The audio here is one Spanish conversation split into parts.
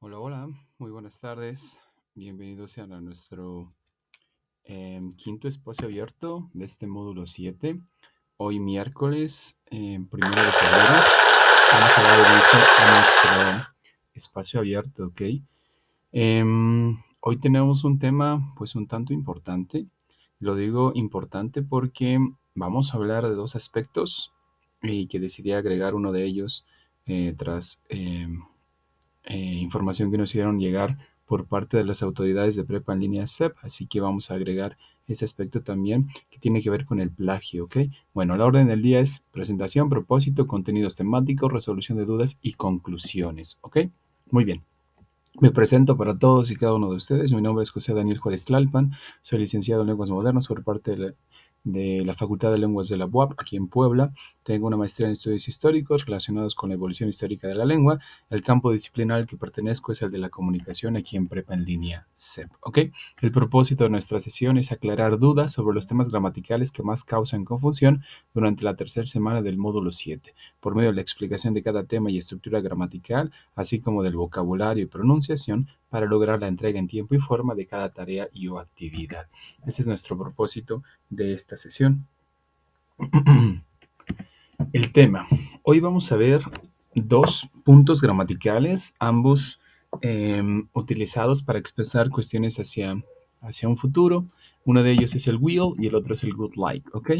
Hola, hola, muy buenas tardes. Bienvenidos sean a nuestro quinto espacio abierto de este módulo 7. Hoy miércoles 1 de febrero vamos a dar inicio a nuestro espacio abierto, ¿ok? Hoy tenemos un tema pues un tanto importante. Lo digo importante porque vamos a hablar de dos aspectos y que decidí agregar uno de ellos tras información que nos hicieron llegar por parte de las autoridades de prepa en línea CEP, así que vamos a agregar ese aspecto también que tiene que ver con el plagio, ¿ok? Bueno, la orden del día es presentación, propósito, contenidos temáticos, resolución de dudas y conclusiones, ¿ok? Muy bien. Me presento para todos y cada uno de ustedes. Mi nombre es José Daniel Juárez Tlalpan. Soy licenciado en Lenguas Modernas por parte de la Facultad de Lenguas de la UAP, aquí en Puebla. Tengo una maestría en estudios históricos relacionados con la evolución histórica de la lengua. El campo disciplinar al que pertenezco es el de la comunicación aquí en Prepa en Línea CEP. ¿Ok? El propósito de nuestra sesión es aclarar dudas sobre los temas gramaticales que más causan confusión durante la tercera semana del módulo 7, por medio de la explicación de cada tema y estructura gramatical, así como del vocabulario y pronunciación, para lograr la entrega en tiempo y forma de cada tarea y o actividad. Este es nuestro propósito de esta sesión. El tema. Hoy vamos a ver dos puntos gramaticales, ambos utilizados para expresar cuestiones hacia un futuro. Uno de ellos es el will y el otro es el would like, ¿ok?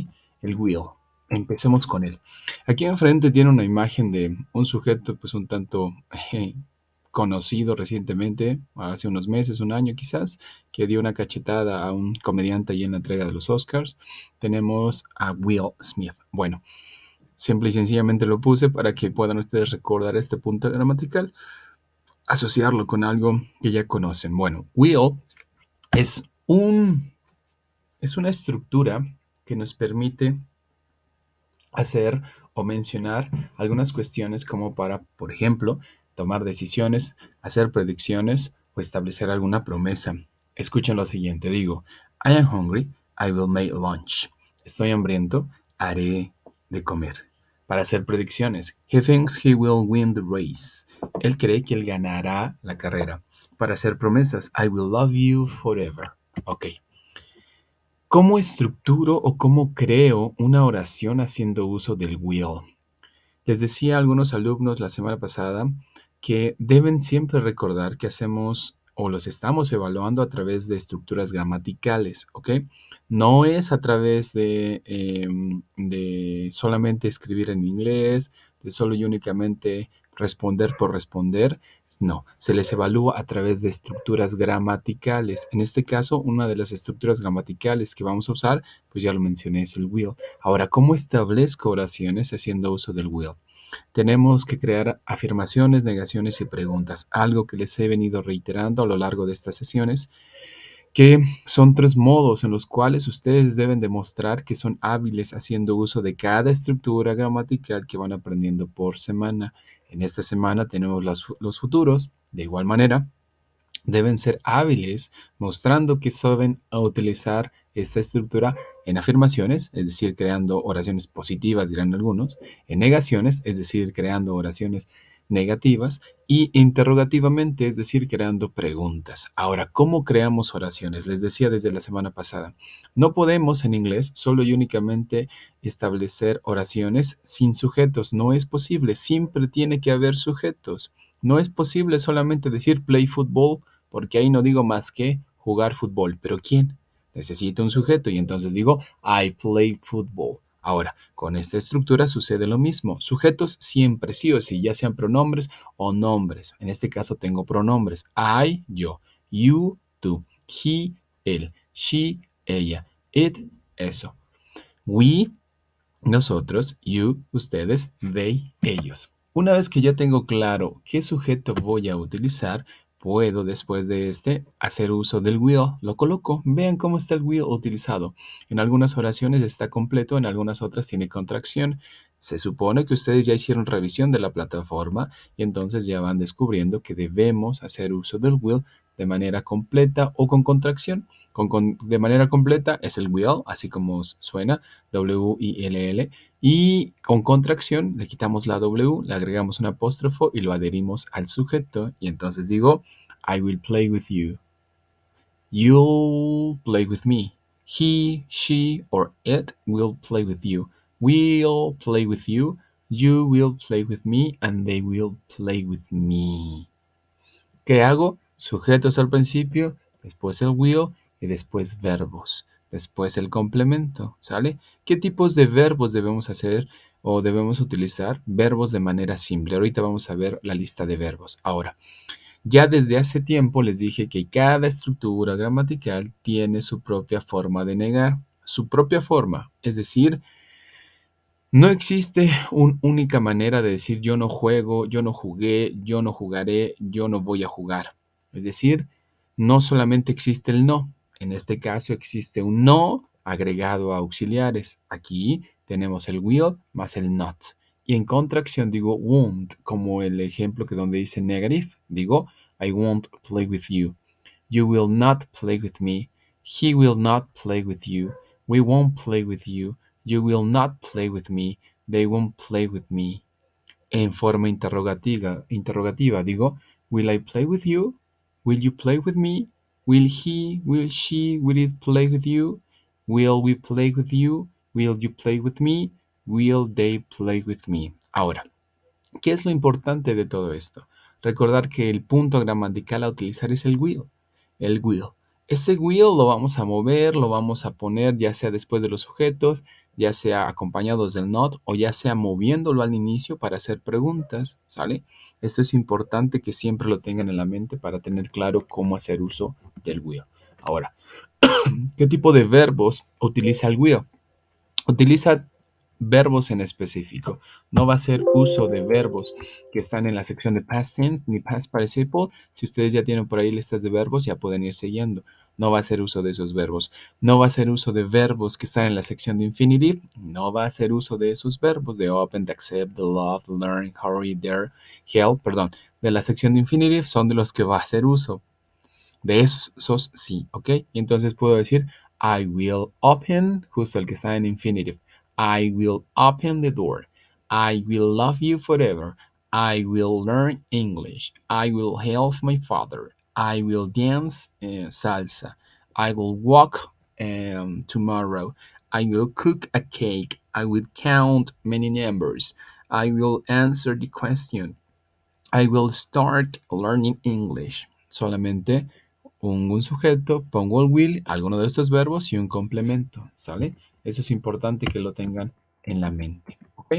El will. Empecemos con él. Aquí enfrente tiene una imagen de un sujeto, pues un tanto conocido recientemente, hace unos meses, un año quizás, que dio una cachetada a un comediante ahí en la entrega de los Oscars. Tenemos a Will Smith. Bueno, simple y sencillamente lo puse para que puedan ustedes recordar este punto gramatical, asociarlo con algo que ya conocen. Bueno, will es es una estructura que nos permite hacer o mencionar algunas cuestiones como para, por ejemplo, tomar decisiones, hacer predicciones o establecer alguna promesa. Escuchen lo siguiente, digo, I am hungry, I will make lunch. Estoy hambriento, haré de comer. Para hacer predicciones, he thinks he will win the race. Él cree que él ganará la carrera. Para hacer promesas, I will love you forever. Ok. ¿Cómo estructuro o cómo creo una oración haciendo uso del will? Les decía a algunos alumnos la semana pasada que deben siempre recordar que hacemos o los estamos evaluando a través de estructuras gramaticales, ¿ok? No es a través de solamente escribir en inglés, de solo y únicamente responder por responder. No, se les evalúa a través de estructuras gramaticales. En este caso, una de las estructuras gramaticales que vamos a usar, pues ya lo mencioné, es el will. Ahora, ¿cómo establezco oraciones haciendo uso del will? Tenemos que crear afirmaciones, negaciones y preguntas, algo que les he venido reiterando a lo largo de estas sesiones, que son tres modos en los cuales ustedes deben demostrar que son hábiles haciendo uso de cada estructura gramatical que van aprendiendo por semana. En esta semana tenemos los futuros, de igual manera deben ser hábiles mostrando que saben utilizar esta estructura en afirmaciones, es decir, creando oraciones positivas, dirán algunos, en negaciones, es decir, creando oraciones negativas, y interrogativamente, es decir, creando preguntas. Ahora, ¿cómo creamos oraciones? Les decía desde la semana pasada, no podemos en inglés solo y únicamente establecer oraciones sin sujetos, no es posible, siempre tiene que haber sujetos. No es posible solamente decir play football porque ahí no digo más que jugar fútbol. ¿Pero quién? Necesito un sujeto y entonces digo I play football. Ahora, con esta estructura sucede lo mismo. Sujetos siempre sí o sí, ya sean pronombres o nombres. En este caso tengo pronombres. I, yo. You, tú. He, él. She, ella. It, eso. We, nosotros. You, ustedes. They, ellos. Una vez que ya tengo claro qué sujeto voy a utilizar, puedo después de este hacer uso del will. Lo coloco. Vean cómo está el will utilizado. En algunas oraciones está completo, en algunas otras tiene contracción. Se supone que ustedes ya hicieron revisión de la plataforma y entonces ya van descubriendo que debemos hacer uso del will de manera completa o con contracción. De manera completa es el will, así como suena, W-I-L-L. Y con contracción le quitamos la W, le agregamos un apóstrofo y lo adherimos al sujeto. Y entonces digo, I will play with you. You'll play with me. He, she, or it will play with you. We'll play with you. You will play with me. And they will play with me. ¿Qué hago? Sujetos al principio, después el will y después verbos. Después el complemento, ¿sale? ¿Qué tipos de verbos debemos hacer o debemos utilizar? Verbos de manera simple. Ahorita vamos a ver la lista de verbos. Ahora, ya desde hace tiempo les dije que cada estructura gramatical tiene su propia forma de negar, su propia forma. Es decir, no existe una única manera de decir yo no juego, yo no jugué, yo no jugaré, yo no voy a jugar. Es decir, no solamente existe el no. En este caso existe un no agregado a auxiliares. Aquí tenemos el will más el not. Y en contracción digo won't, como el ejemplo que donde dice negative, digo I won't play with you. You will not play with me. He will not play with you. We won't play with you. You will not play with me. They won't play with me. En forma interrogativa digo, will I play with you? Will you play with me? Will he, will she, will it play with you? Will we play with you? Will you play with me? Will they play with me? Ahora, ¿qué es lo importante de todo esto? Recordar que el punto gramatical a utilizar es el will. El will. Ese will lo vamos a mover, lo vamos a poner ya sea después de los sujetos, ya sea acompañados del not o ya sea moviéndolo al inicio para hacer preguntas, ¿sale? Esto es importante que siempre lo tengan en la mente para tener claro cómo hacer uso del will. Ahora, ¿qué tipo de verbos utiliza el will? Utiliza verbos en específico. No va a hacer uso de verbos que están en la sección de past tense ni past participle. Si ustedes ya tienen por ahí listas de verbos, ya pueden ir siguiendo. No va a hacer uso de esos verbos. No va a hacer uso de verbos que están en la sección de infinitive. No va a hacer uso de esos verbos de open, de accept, de love, de learn, hurry, dare, help, perdón. De la sección de infinitive son de los que va a hacer uso. De esos sí, ¿ok? Y entonces puedo decir, I will open, justo el que está en infinitive. I will open the door. I will love you forever. I will learn English. I will help my father. I will dance salsa. I will walk tomorrow. I will cook a cake. I will count many numbers. I will answer the question. I will start learning English. Solamente un sujeto, pongo el will, alguno de estos verbos y un complemento, ¿sale? Eso es importante que lo tengan en la mente, ¿ok?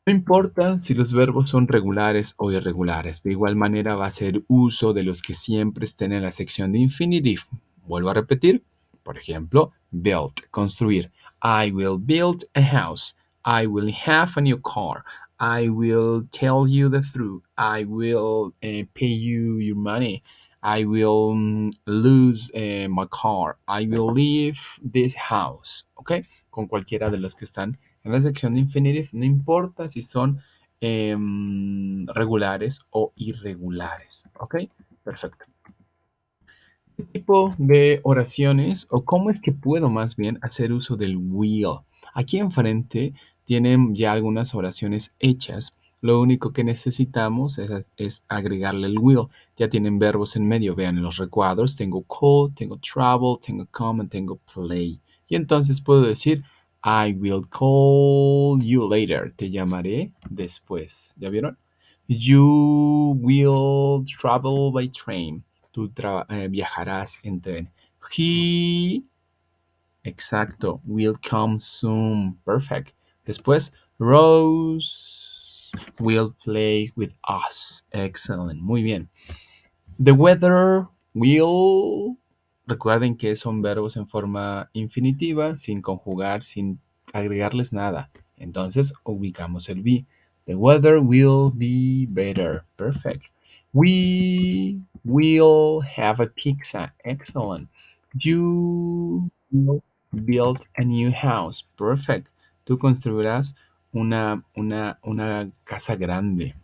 No importa si los verbos son regulares o irregulares, de igual manera va a ser uso de los que siempre estén en la sección de infinitive. Vuelvo a repetir, por ejemplo, build, construir. I will build a house. I will have a new car. I will tell you the truth. I will pay you your money. I will lose my car. I will leave this house. ¿Ok? Con cualquiera de los que están en la sección de infinitive, no importa si son regulares o irregulares. ¿Ok? Perfecto. ¿Qué tipo de oraciones o cómo es que puedo más bien hacer uso del will? Aquí enfrente tienen ya algunas oraciones hechas. Lo único que necesitamos es agregarle el will. Ya tienen verbos en medio. Vean en los recuadros. Tengo call, tengo travel, tengo come, tengo play. Y entonces puedo decir, I will call you later. Te llamaré después. ¿Ya vieron? You will travel by train. Tú viajarás en tren. He, exacto, will come soon. Perfect. Después, Rose will play with us. Excellent. Muy bien. The weather will. Recuerden que son verbos en forma infinitiva, sin conjugar, sin agregarles nada. Entonces, ubicamos el be. The weather will be better. Perfect. We will have a pizza. Excellent. You will build a new house. Perfect. Tú construirás una casa grande.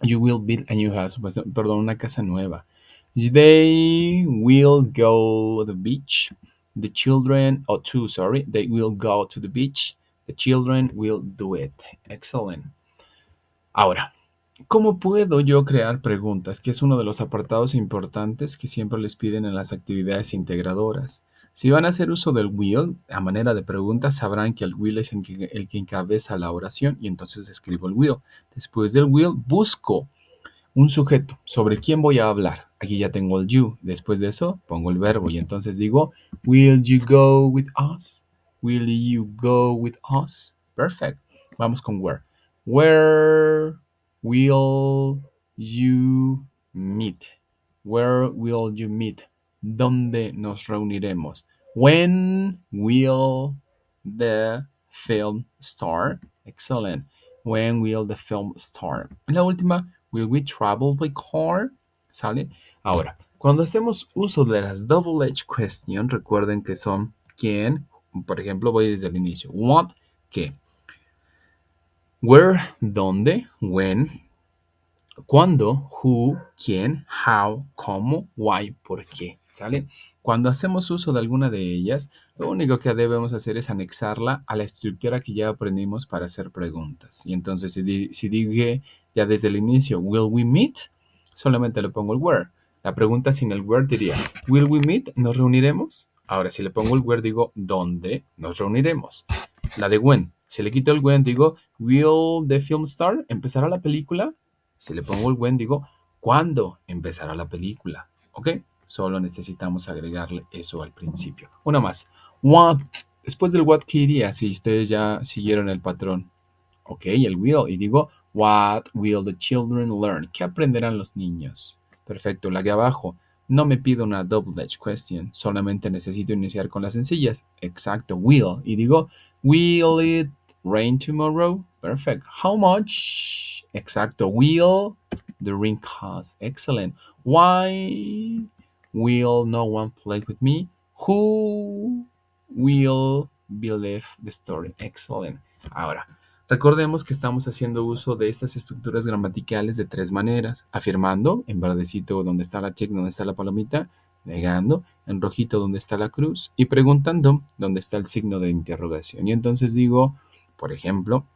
You will build a new house. Perdón, una casa nueva. They will go to the beach. The children, oh, two, sorry. They will go to the beach. The children will do it. Excellent. Ahora, ¿cómo puedo yo crear preguntas? Que es uno de los apartados importantes que siempre les piden en las actividades integradoras. Si van a hacer uso del will a manera de pregunta, sabrán que el will es el que encabeza la oración y entonces escribo el will. Después del will, busco un sujeto sobre quién voy a hablar. Aquí ya tengo el you. Después de eso, pongo el verbo y entonces digo, will you go with us? Will you go with us? Perfect. Vamos con where. Where will you meet? Where will you meet? ¿Dónde nos reuniremos? When will the film start? Excellent. When will the film start? La última, will we travel by car? ¿Sale? Ahora, cuando hacemos uso de las double edge question, recuerden que son quién, por ejemplo, voy desde el inicio. What, qué. Where, dónde. When, cuándo, who, quién, how, cómo, why, por qué, ¿sale? Cuando hacemos uso de alguna de ellas, lo único que debemos hacer es anexarla a la estructura que ya aprendimos para hacer preguntas. Y entonces, si dije ya desde el inicio, will we meet? Solamente le pongo el where. La pregunta sin el where diría, will we meet? ¿Nos reuniremos? Ahora, si le pongo el where, digo, ¿dónde nos reuniremos? La de when. Si le quito el when, digo, will the film start? ¿Empezará la película? Si le pongo el when, digo, ¿cuándo empezará la película? ¿Ok? Solo necesitamos agregarle eso al principio. Una más. What. Después del what, ¿qué iría? Si ustedes ya siguieron el patrón. Ok, el will. Y digo, what will the children learn? ¿Qué aprenderán los niños? Perfecto. La de abajo. No me pido una double-edged question. Solamente necesito iniciar con las sencillas. Exacto, will. Y digo, will it rain tomorrow? Perfect. How much? Exacto. Will the rain cost? Excellent. Why will no one play with me? Who will believe the story? Excellent. Ahora, recordemos que estamos haciendo uso de estas estructuras gramaticales de tres maneras. Afirmando, en verdecito donde está la check, donde está la palomita. Negando, en rojito donde está la cruz. Y preguntando, donde está el signo de interrogación. Y entonces digo, por ejemplo,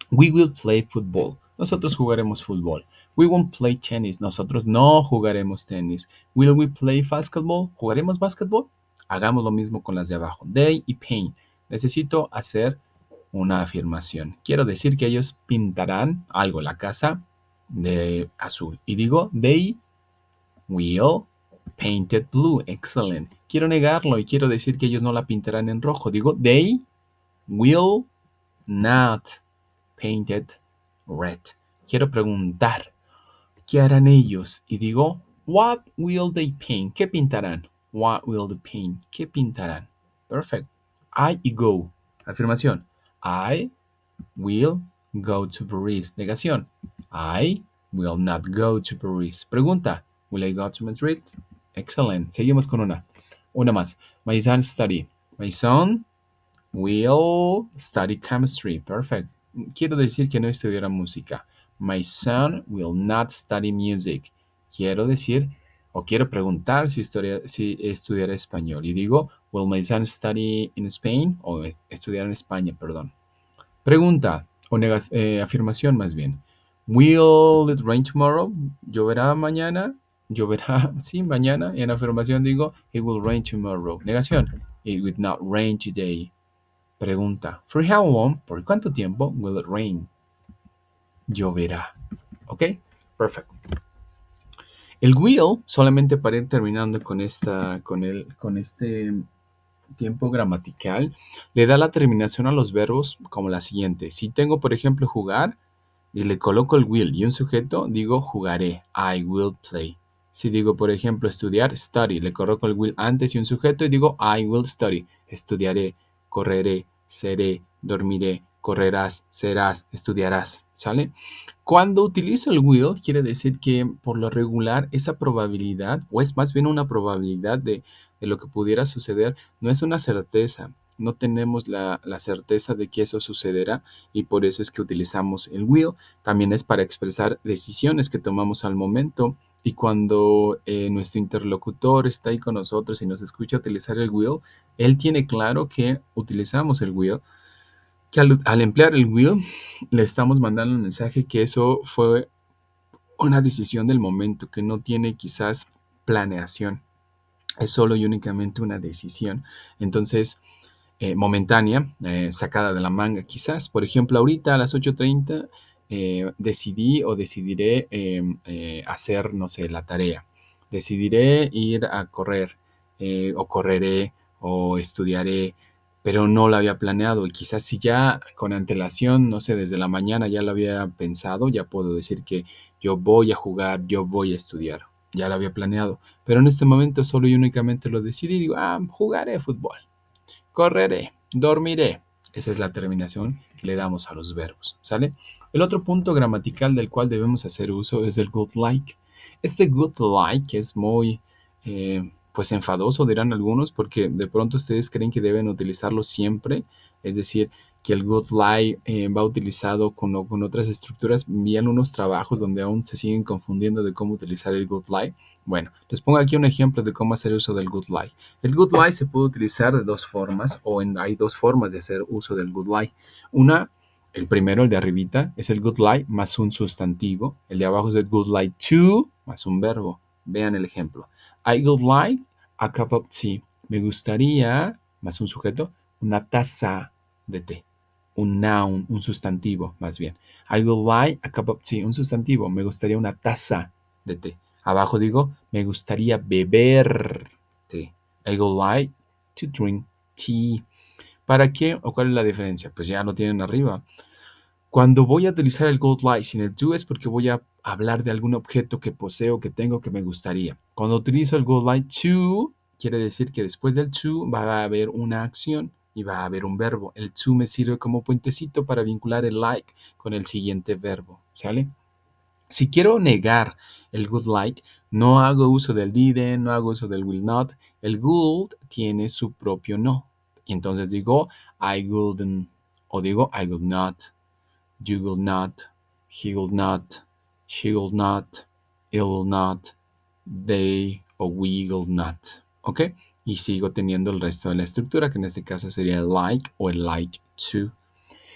we will play football. Nosotros jugaremos fútbol. We won't play tennis. Nosotros no jugaremos tenis. Will we play basketball? ¿Jugaremos básquetbol? Hagamos lo mismo con las de abajo. They y paint. Necesito hacer una afirmación. Quiero decir que ellos pintarán algo, la casa, de azul. Y digo, they will paint it blue. Excellent. Quiero negarlo y quiero decir que ellos no la pintarán en rojo. Digo, they will not paint it red. Quiero preguntar, ¿qué harán ellos? Y digo, what will they paint? ¿Qué pintarán? What will they paint? ¿Qué pintarán? Perfect. I y go. Afirmación. I will go to Paris. Negación. I will not go to Paris. Pregunta. Will I go to Madrid? Excellent. Seguimos con una. Una más. My son study. My son will study chemistry. Perfect. Quiero decir que no estudiará música. My son will not study music. Quiero decir o quiero preguntar si estudiará español. Y digo, will my son study in Spain? O estudiar en España, perdón. Pregunta o afirmación más bien. Will it rain tomorrow? ¿Lloverá mañana? ¿Lloverá? Sí, mañana. En afirmación digo, it will rain tomorrow. Negación. It will not rain today. Pregunta. For how long? ¿Por cuánto tiempo will it rain? Lloverá. ¿Ok? Perfect. El will, solamente para ir terminando con este tiempo gramatical, le da la terminación a los verbos como la siguiente. Si tengo, por ejemplo, jugar y le coloco el will y un sujeto, digo jugaré. I will play. Si digo, por ejemplo, estudiar, study, le coloco el will antes y un sujeto y digo I will study. Estudiaré, correré, seré, dormiré, correrás, serás, estudiarás. ¿Sale? Cuando utilizo el will, quiere decir que por lo regular esa probabilidad, o es más bien una probabilidad de lo que pudiera suceder, no es una certeza. No tenemos la certeza de que eso sucederá y por eso es que utilizamos el will. También es para expresar decisiones que tomamos al momento y cuando nuestro interlocutor está ahí con nosotros y nos escucha utilizar el will, él tiene claro que utilizamos el will, que al emplear el will le estamos mandando un mensaje que eso fue una decisión del momento, que no tiene quizás planeación, es solo y únicamente una decisión. Entonces, momentánea, sacada de la manga quizás. Por ejemplo, ahorita a las 8:30 decidí o decidiré hacer, no sé, la tarea. Decidiré ir a correr o correré o estudiaré, pero no lo había planeado y quizás si ya con antelación, no sé, desde la mañana ya lo había pensado, ya puedo decir que yo voy a jugar, yo voy a estudiar. Ya lo había planeado, pero en este momento solo y únicamente lo decidí. Digo, jugaré fútbol, correré, dormiré. Esa es la terminación que le damos a los verbos, ¿sale? El otro punto gramatical del cual debemos hacer uso es el good like. Este good like es muy, pues enfadoso, dirán algunos, porque de pronto ustedes creen que deben utilizarlo siempre, es decir, que el good like va utilizado con otras estructuras. Envían unos trabajos donde aún se siguen confundiendo de cómo utilizar el good like. Bueno, les pongo aquí un ejemplo de cómo hacer uso del good like. El good lie se puede utilizar de dos formas, hay dos formas de hacer uso del good lie. Una, el primero, el de arribita, es el good lie más un sustantivo. El de abajo es el good lie to más un verbo. Vean el ejemplo. I would like a cup of tea. Me gustaría, más un sujeto, una taza de té. Un noun, un sustantivo, más bien. I would like a cup of tea, un sustantivo. Me gustaría una taza de té. Abajo digo, me gustaría beber té. I would like to drink tea. ¿Para qué o cuál es la diferencia? Pues ya lo tienen arriba. Cuando voy a utilizar el would like sin el to es porque voy a hablar de algún objeto que poseo, que tengo, que me gustaría. Cuando utilizo el would like to, quiere decir que después del to va a haber una acción y va a haber un verbo. El to me sirve como puentecito para vincular el like con el siguiente verbo, ¿sale? Si quiero negar el would like, no hago uso del didn't, no hago uso del will not. El would tiene su propio no. Y entonces digo I wouldn't o digo I would not, you will not, he will not, she will not, it will not, they o we will not. ¿Ok? Y sigo teniendo el resto de la estructura, que en este caso sería el like o el like to.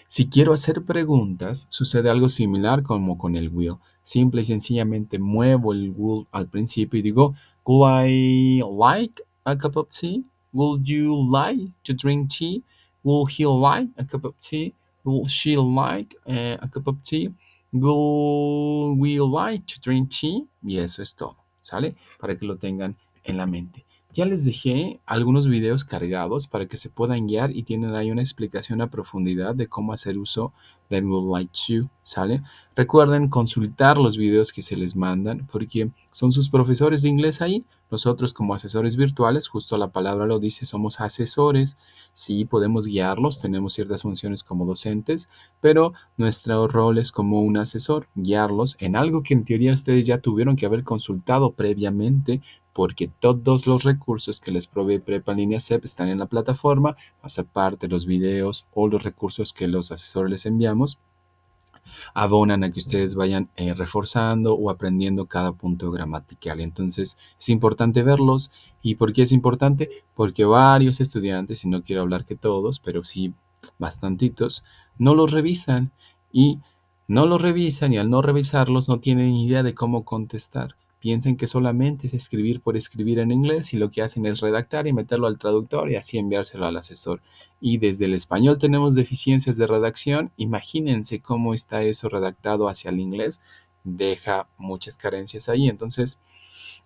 Si quiero hacer preguntas, sucede algo similar como con el will. Simple y sencillamente muevo el will al principio y digo, would I like a cup of tea? Would you like to drink tea? Will he like a cup of tea? Will she like a cup of tea? Will we like to drink tea? Y eso es todo, ¿sale? Para que lo tengan en la mente. Ya les dejé algunos videos cargados para que se puedan guiar y tienen ahí una explicación a profundidad de cómo hacer uso del Would Like To, ¿sale? Recuerden consultar los videos que se les mandan porque son sus profesores de inglés ahí. Nosotros como asesores virtuales, justo la palabra lo dice, somos asesores. Sí, podemos guiarlos, tenemos ciertas funciones como docentes, pero nuestro rol es como un asesor, guiarlos en algo que en teoría ustedes ya tuvieron que haber consultado previamente porque todos los recursos que les provee Prepa en línea CEP están en la plataforma, más aparte los videos o los recursos que los asesores les enviamos, abonan a que ustedes vayan reforzando o aprendiendo cada punto gramatical. Entonces es importante verlos. ¿Y por qué es importante? Porque varios estudiantes, y no quiero hablar que todos, pero sí bastantitos, no los revisan y no los revisan y al no revisarlos no tienen idea de cómo contestar. Piensen que solamente es escribir por escribir en inglés y lo que hacen es redactar y meterlo al traductor y así enviárselo al asesor. Y desde el español tenemos deficiencias de redacción. Imagínense cómo está eso redactado hacia el inglés. Deja muchas carencias ahí. Entonces,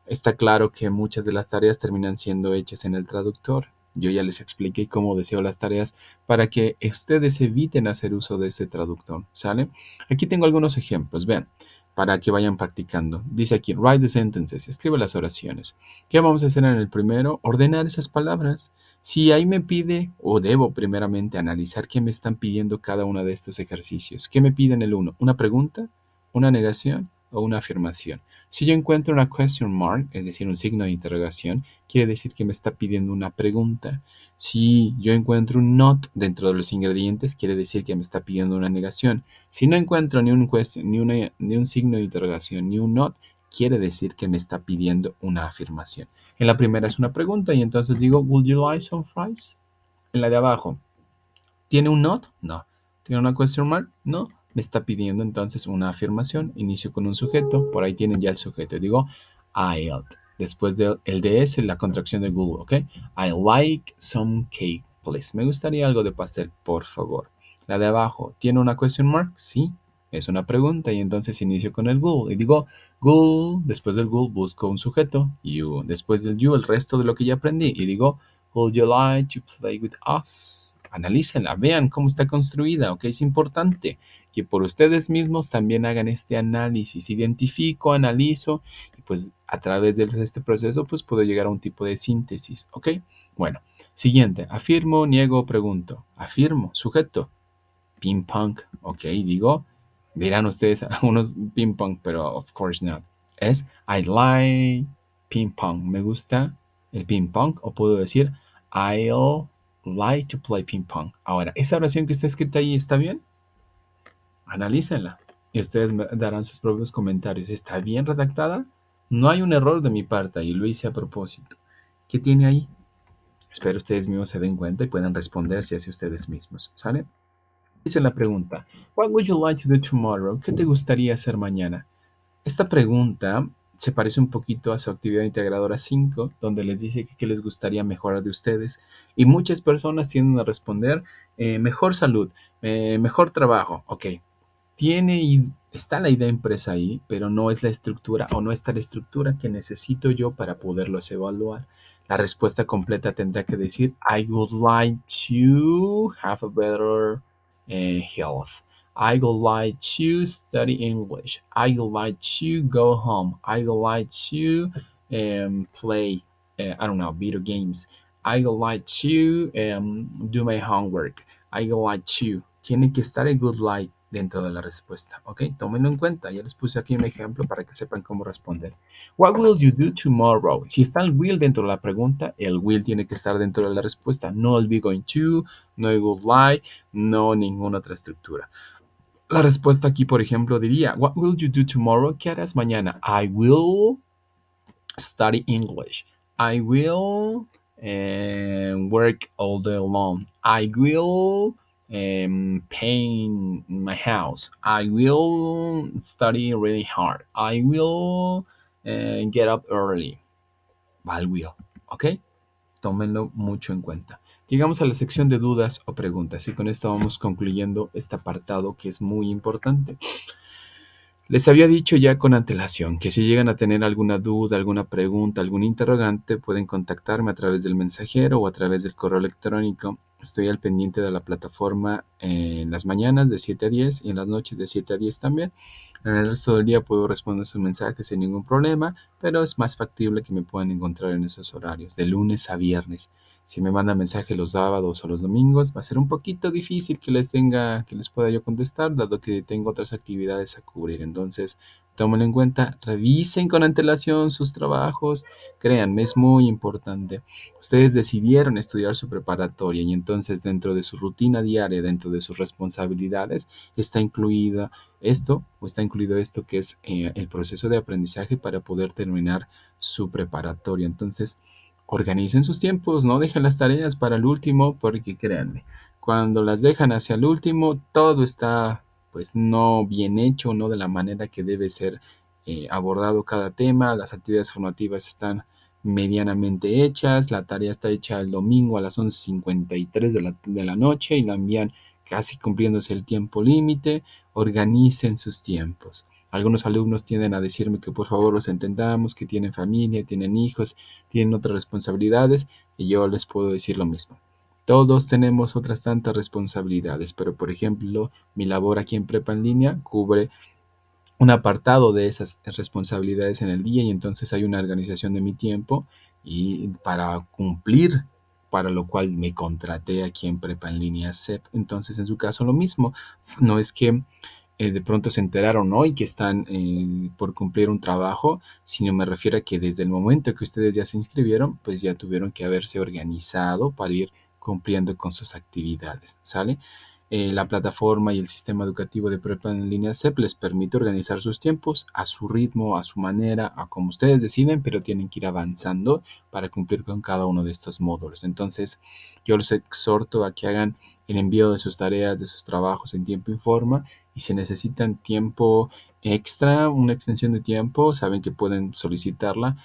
está claro que muchas de las tareas terminan siendo hechas en el traductor. Yo ya les expliqué cómo deseo las tareas para que ustedes eviten hacer uso de ese traductor, ¿sale? Aquí tengo algunos ejemplos, vean, para que vayan practicando. Dice aquí, write the sentences, escribe las oraciones. ¿Qué vamos a hacer en el primero? Ordenar esas palabras. Si ahí me pide, o debo primeramente analizar qué me están pidiendo cada uno de estos ejercicios. ¿Qué me piden el uno? ¿Una pregunta? ¿Una negación? ¿O una afirmación? Si yo encuentro una question mark, es decir, un signo de interrogación, quiere decir que me está pidiendo una pregunta. Si yo encuentro un not dentro de los ingredientes, quiere decir que me está pidiendo una negación. Si no encuentro ni un signo de interrogación ni un not, quiere decir que me está pidiendo una afirmación. En la primera es una pregunta y entonces digo, ¿Would you like some fries? En la de abajo, ¿tiene un not? No. ¿Tiene una question mark? No. Me está pidiendo entonces una afirmación. Inicio con un sujeto. Por ahí tienen ya el sujeto. Digo, I'll. Después del el de S, la contracción de Google, ¿ok? I like some cake, please. Me gustaría algo de pastel, por favor. La de abajo, ¿tiene una question mark? Sí. Es una pregunta y entonces inicio con el Google y digo, Google, después del Google busco un sujeto, you, después del you, el resto de lo que ya aprendí y digo, would you like to play with us? Analícenla, vean cómo está construida, ¿ok? Es importante que por ustedes mismos también hagan este análisis. Identifico, analizo y pues a través de este proceso pues puedo llegar a un tipo de síntesis, ¿ok? Bueno, siguiente, afirmo, niego, pregunto. Afirmo, sujeto, ping pong, ¿ok? Digo, dirán ustedes algunos ping pong, pero of course not. Es I like ping pong, me gusta el ping pong, o puedo decir I'll like to play ping pong. Ahora, ¿esa oración que está escrita ahí está bien? Analícenla y ustedes me darán sus propios comentarios. ¿Está bien redactada? No hay un error de mi parte y lo hice a propósito. ¿Qué tiene ahí? Espero ustedes mismos se den cuenta y puedan responderse hacia ustedes mismos. ¿Sale? Dice la pregunta, What would you like to do tomorrow? ¿Qué te gustaría hacer mañana? Esta pregunta se parece un poquito a su actividad integradora 5, donde les dice que qué les gustaría mejorar de ustedes. Y muchas personas tienden a responder mejor salud, mejor trabajo. Ok, está la idea impresa ahí, pero no es la estructura o no está la estructura que necesito yo para poderlos evaluar. La respuesta completa tendrá que decir, I would like to have a better health. I would like to study English. I would like to go home. I would like to play, I don't know, video games. I would like to do my homework. I would like to. Tiene que estar el good like dentro de la respuesta, ¿ok? Tómenlo en cuenta. Ya les puse aquí un ejemplo para que sepan cómo responder. What will you do tomorrow? Si está el will dentro de la pregunta, el will tiene que estar dentro de la respuesta. No el be going to, no el would like, no ninguna otra estructura. La respuesta aquí, por ejemplo, diría, What will you do tomorrow? ¿Qué harás mañana? I will study English. I will work all day long. I will paint my house. I will study really hard. I will get up early. I will. ¿Ok? Tómenlo mucho en cuenta. Llegamos a la sección de dudas o preguntas y con esto vamos concluyendo este apartado que es muy importante. Les había dicho ya con antelación que si llegan a tener alguna duda, alguna pregunta, algún interrogante, pueden contactarme a través del mensajero o a través del correo electrónico. Estoy al pendiente de la plataforma en las mañanas de 7 a 10 y en las noches de 7 a 10 también. En el resto del día puedo responder sus mensajes sin ningún problema, pero es más factible que me puedan encontrar en esos horarios, de lunes a viernes. Si me mandan mensaje los sábados o los domingos, va a ser un poquito difícil que les pueda yo contestar, dado que tengo otras actividades a cubrir. Entonces, tómenlo en cuenta, revisen con antelación sus trabajos. Créanme, es muy importante. Ustedes decidieron estudiar su preparatoria y entonces dentro de su rutina diaria, dentro de sus responsabilidades, está incluida esto o está incluido esto que es el proceso de aprendizaje para poder terminar su preparatoria. Entonces, organicen sus tiempos, no dejen las tareas para el último, porque créanme, cuando las dejan hacia el último, todo está pues no bien hecho, no de la manera que debe ser abordado cada tema, las actividades formativas están medianamente hechas, la tarea está hecha el domingo a las 11:53 de la noche y la envían casi cumpliéndose el tiempo límite. Organicen sus tiempos. Algunos alumnos tienden a decirme que por favor los entendamos, que tienen familia, tienen hijos, tienen otras responsabilidades y yo les puedo decir lo mismo. Todos tenemos otras tantas responsabilidades, pero por ejemplo, mi labor aquí en Prepa en línea cubre un apartado de esas responsabilidades en el día y entonces hay una organización de mi tiempo y para cumplir, para lo cual me contraté aquí en Prepa en línea CEP. Entonces, en su caso, lo mismo. No es que de pronto se enteraron hoy que están por cumplir un trabajo, sino me refiero a que desde el momento que ustedes ya se inscribieron, pues ya tuvieron que haberse organizado para ir cumpliendo con sus actividades, ¿sale? La plataforma y el sistema educativo de Prepa en línea CEP les permite organizar sus tiempos a su ritmo, a su manera, a como ustedes deciden, pero tienen que ir avanzando para cumplir con cada uno de estos módulos. Entonces, yo los exhorto a que hagan el envío de sus tareas, de sus trabajos en tiempo y forma, y si necesitan tiempo extra, una extensión de tiempo, saben que pueden solicitarla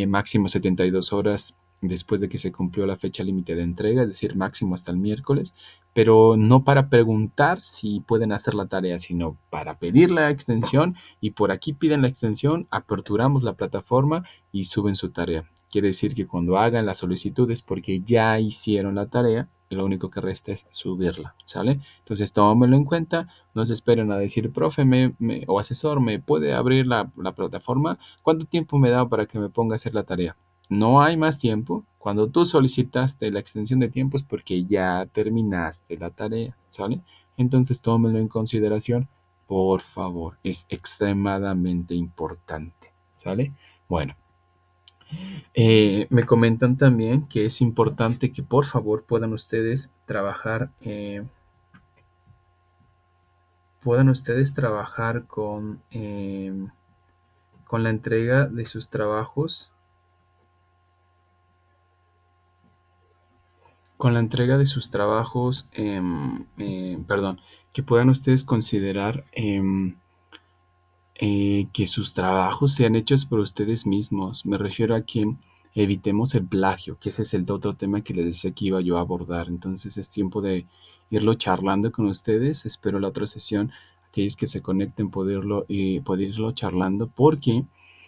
máximo 72 horas después de que se cumplió la fecha límite de entrega, es decir, máximo hasta el miércoles, pero no para preguntar si pueden hacer la tarea, sino para pedir la extensión, y por aquí piden la extensión, aperturamos la plataforma y suben su tarea. Quiere decir que cuando hagan las solicitudes porque ya hicieron la tarea, lo único que resta es subirla, ¿sale? Entonces tómenlo en cuenta, no se esperen a decir, profe o asesor, ¿me puede abrir la plataforma? ¿Cuánto tiempo me da para que me ponga a hacer la tarea? No hay más tiempo. Cuando tú solicitaste la extensión de tiempo es porque ya terminaste la tarea, ¿sale? Entonces tómenlo en consideración, por favor. Es extremadamente importante, ¿sale? Bueno, me comentan también que es importante que por favor puedan ustedes trabajar con la entrega de sus trabajos, perdón, que puedan ustedes considerar que sus trabajos sean hechos por ustedes mismos. Me refiero a que evitemos el plagio, que ese es el otro tema que les decía que iba yo a abordar. Entonces es tiempo de irlo charlando con ustedes. Espero la otra sesión, aquellos que se conecten, poder irlo charlando, porque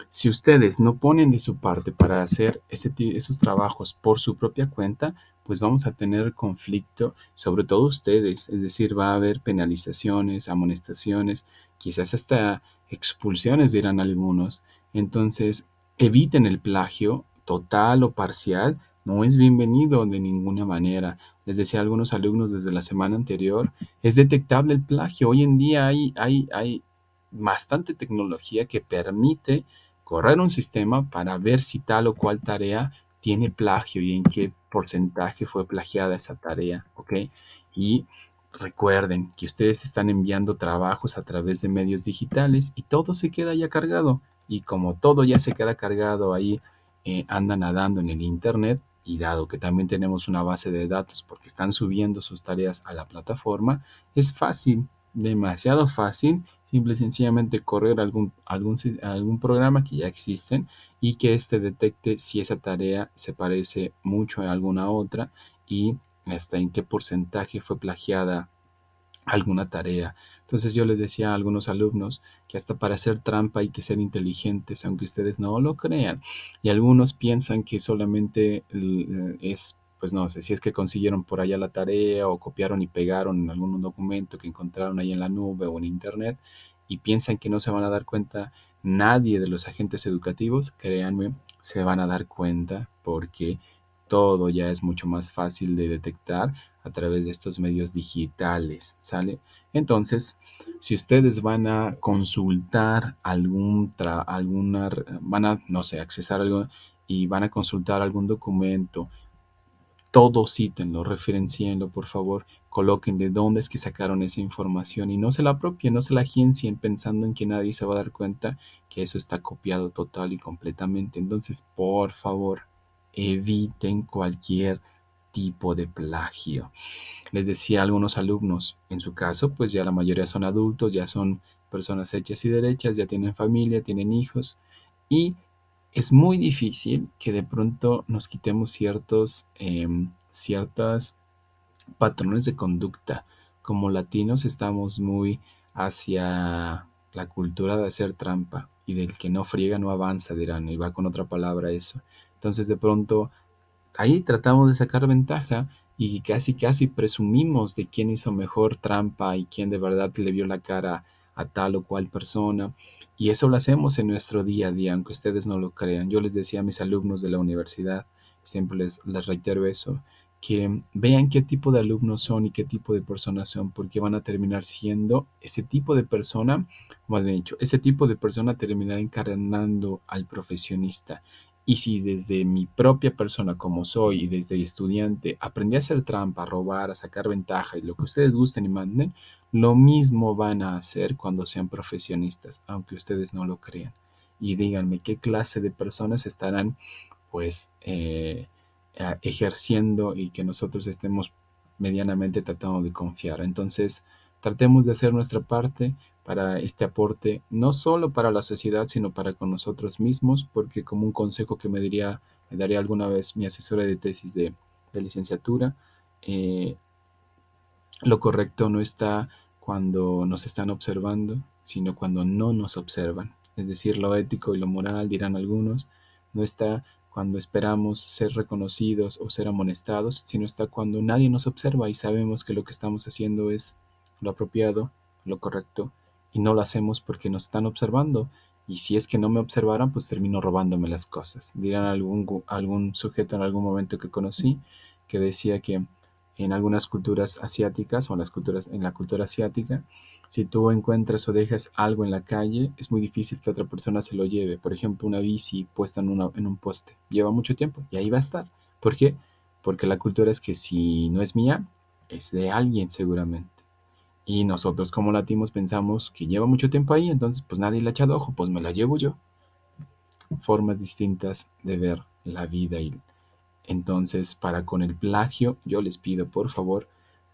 si ustedes no ponen de su parte para hacer esos trabajos por su propia cuenta, pues vamos a tener conflicto, sobre todo ustedes, es decir, va a haber penalizaciones, amonestaciones, quizás hasta expulsiones, dirán algunos. Entonces, eviten el plagio total o parcial, no es bienvenido de ninguna manera. Les decía a algunos alumnos desde la semana anterior, es detectable el plagio. Hoy en día hay bastante tecnología que permite correr un sistema para ver si tal o cual tarea tiene plagio y en qué porcentaje fue plagiada esa tarea, ¿ok? Y recuerden que ustedes están enviando trabajos a través de medios digitales y todo se queda ya cargado. Y como todo ya se queda cargado ahí, anda nadando en el Internet, y dado que también tenemos una base de datos porque están subiendo sus tareas a la plataforma, es fácil, demasiado fácil, simple y sencillamente correr algún programa que ya existen y que éste detecte si esa tarea se parece mucho a alguna otra y hasta en qué porcentaje fue plagiada alguna tarea. Entonces yo les decía a algunos alumnos que hasta para hacer trampa hay que ser inteligentes, aunque ustedes no lo crean. Y algunos piensan que solamente es, pues no sé, si es que consiguieron por allá la tarea o copiaron y pegaron en algún documento que encontraron ahí en la nube o en internet y piensan que no se van a dar cuenta nadie de los agentes educativos, créanme, se van a dar cuenta porque todo ya es mucho más fácil de detectar a través de estos medios digitales, ¿sale? Entonces, si ustedes van a consultar van a, no sé, accesar algo y van a consultar algún documento, todo cítenlo, referencienlo, por favor, coloquen de dónde es que sacaron esa información y no se la apropien, no se la agencien pensando en que nadie se va a dar cuenta que eso está copiado total y completamente. Entonces, por favor, eviten cualquier tipo de plagio. Les decía a algunos alumnos, en su caso, pues ya la mayoría son adultos, ya son personas hechas y derechas, ya tienen familia, tienen hijos, y es muy difícil que de pronto nos quitemos ciertos patrones de conducta. Como latinos estamos muy hacia la cultura de hacer trampa y del que no friega no avanza, dirán, y va con otra palabra eso. Entonces de pronto ahí tratamos de sacar ventaja y casi casi presumimos de quién hizo mejor trampa y quién de verdad le vio la cara a tal o cual persona. Y eso lo hacemos en nuestro día a día, aunque ustedes no lo crean. Yo les decía a mis alumnos de la universidad, siempre les reitero eso, que vean qué tipo de alumnos son y qué tipo de personas son, porque van a terminar siendo ese tipo de persona, más bien dicho, ese tipo de persona terminará encarnando al profesionista Y si desde mi propia persona como soy y desde estudiante aprendí a hacer trampa, a robar, a sacar ventaja y lo que ustedes gusten y manden, lo mismo van a hacer cuando sean profesionistas, aunque ustedes no lo crean. Y díganme qué clase de personas estarán pues ejerciendo y que nosotros estemos medianamente tratando de confiar. Entonces, tratemos de hacer nuestra parte para este aporte, no solo para la sociedad, sino para con nosotros mismos, porque como un consejo que me daría alguna vez mi asesora de tesis de licenciatura, eh, lo correcto no está cuando nos están observando, sino cuando no nos observan. Es decir, lo ético y lo moral, dirán algunos, no está cuando esperamos ser reconocidos o ser amonestados, sino está cuando nadie nos observa y sabemos que lo que estamos haciendo es lo apropiado, lo correcto, y no lo hacemos porque nos están observando. Y si es que no me observaran, pues termino robándome las cosas. Dirán algún sujeto en algún momento que conocí que decía que en algunas culturas asiáticas o en la cultura asiática, si tú encuentras o dejas algo en la calle, es muy difícil que otra persona se lo lleve. Por ejemplo, una bici puesta en un poste. Lleva mucho tiempo y ahí va a estar. ¿Por qué? Porque la cultura es que si no es mía, es de alguien seguramente. Y nosotros como latinos pensamos que lleva mucho tiempo ahí, entonces pues nadie le ha echado ojo, pues me la llevo yo. Formas distintas de ver la vida y entonces, para con el plagio, yo les pido, por favor,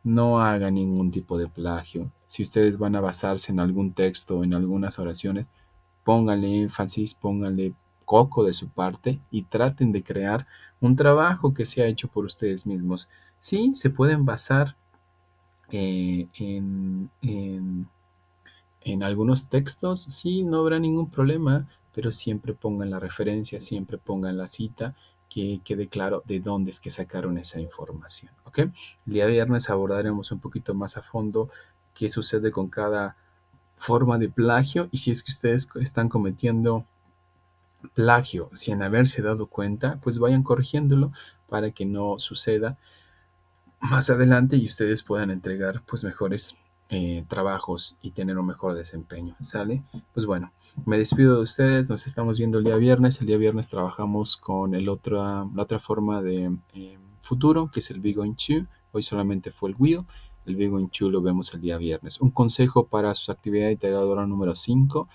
no hagan ningún tipo de plagio. Si ustedes van a basarse en algún texto o en algunas oraciones, pónganle énfasis, pónganle coco de su parte y traten de crear un trabajo que sea hecho por ustedes mismos. Sí, se pueden basar en algunos textos, sí, no habrá ningún problema, pero siempre pongan la referencia, siempre pongan la cita, que quede claro de dónde es que sacaron esa información, ¿ok? El día viernes abordaremos un poquito más a fondo qué sucede con cada forma de plagio y si es que ustedes están cometiendo plagio sin haberse dado cuenta, pues vayan corrigiéndolo para que no suceda más adelante y ustedes puedan entregar pues mejores trabajos y tener un mejor desempeño, ¿sale? Pues bueno, me despido de ustedes, nos estamos viendo el día viernes trabajamos con la otra forma de futuro, que es el Be Going To, hoy solamente fue el Will, el Be Going To lo vemos el día viernes. Un consejo para su actividad integradora número 5,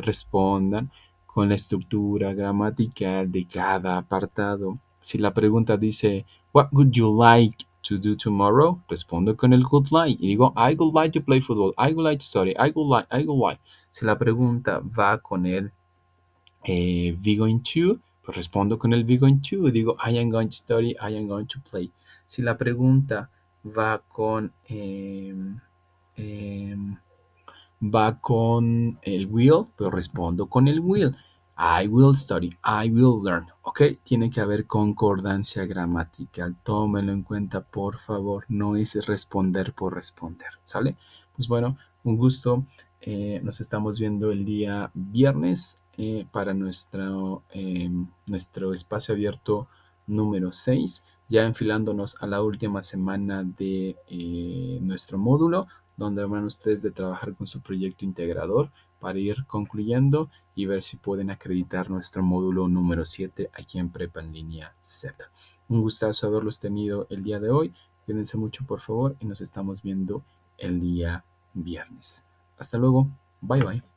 respondan con la estructura gramatical de cada apartado. Si la pregunta dice What would you like to do tomorrow? Respondo con el would like y digo I would like to play football, I would like to study, I would like. Si la pregunta va con el be going to, pues respondo con el be going to y digo I am going to study, I am going to play. Si la pregunta va con em, va con el will, pero respondo con el will. I will study, I will learn. ¿Ok? Tiene que haber concordancia gramatical. Tómenlo en cuenta, por favor. No es responder por responder. ¿Sale? Pues bueno, un gusto. Nos estamos viendo el día viernes para nuestro espacio abierto número 6, ya enfilándonos a la última semana de nuestro módulo donde van ustedes de trabajar con su proyecto integrador para ir concluyendo y ver si pueden acreditar nuestro módulo número 7 aquí en Prepa en línea Z. Un gustazo haberlos tenido el día de hoy. Cuídense mucho, por favor, y nos estamos viendo el día viernes. Hasta luego. Bye bye.